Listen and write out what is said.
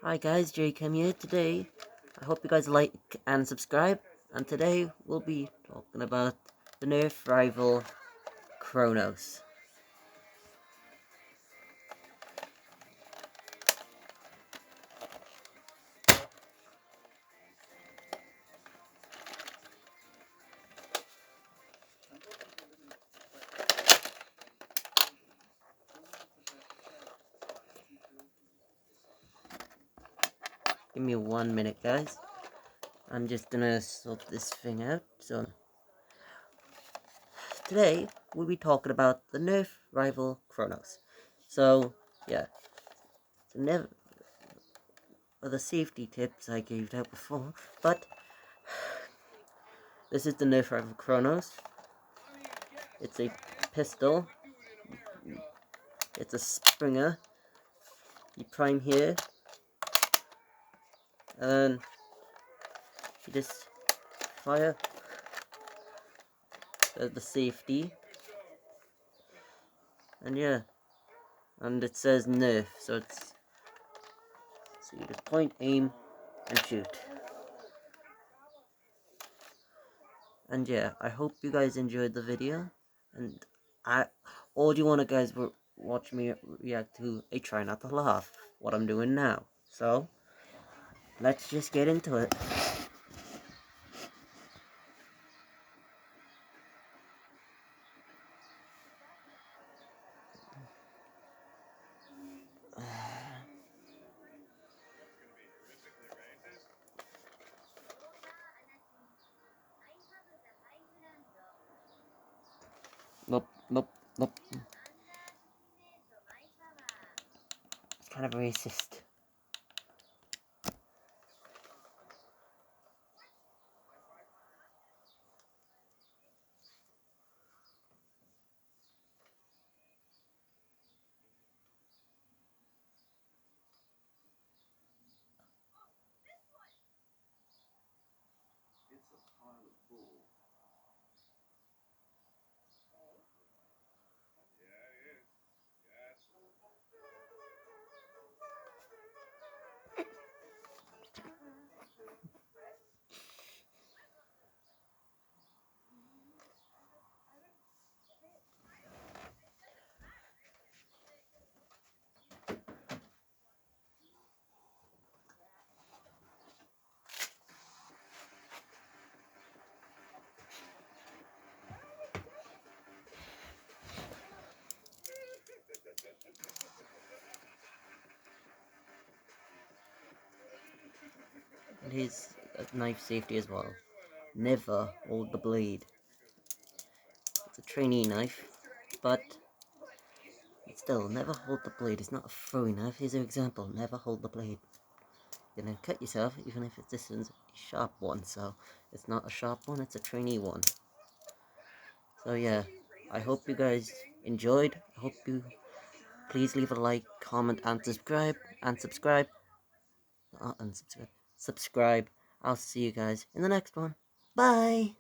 Hi guys, Jcam here. Today, I hope you guys like and subscribe. And today, we'll be talking about the Nerf rival Kronos. Give me 1 minute, guys. I'm just gonna sort this thing out. So, today, we'll be talking about the Nerf rival Kronos. So, yeah. So, never the safety tips I gave out before, but this is the Nerf rival Kronos. It's a pistol. It's a Springer. You prime here, and you just fire the safety, and yeah, and it says Nerf, so you just point, aim, and shoot. And yeah, I hope you guys enjoyed the video, and all you wanna guys watch me react to a try not to laugh, what I'm doing now. So let's just get into it. Nope, nope, nope. It's kind of racist. And here's a knife safety as well. Never hold the blade. It's a trainee knife, but still, never hold the blade. It's not a throwing knife. Here's an example. Never hold the blade. You're gonna cut yourself, even if this one's a sharp one. So, it's not a sharp one, it's a trainee one. So yeah, I hope you guys enjoyed. I hope you please leave a like, comment, and subscribe. And subscribe. Unsubscribe. Subscribe. I'll see you guys in the next one. Bye!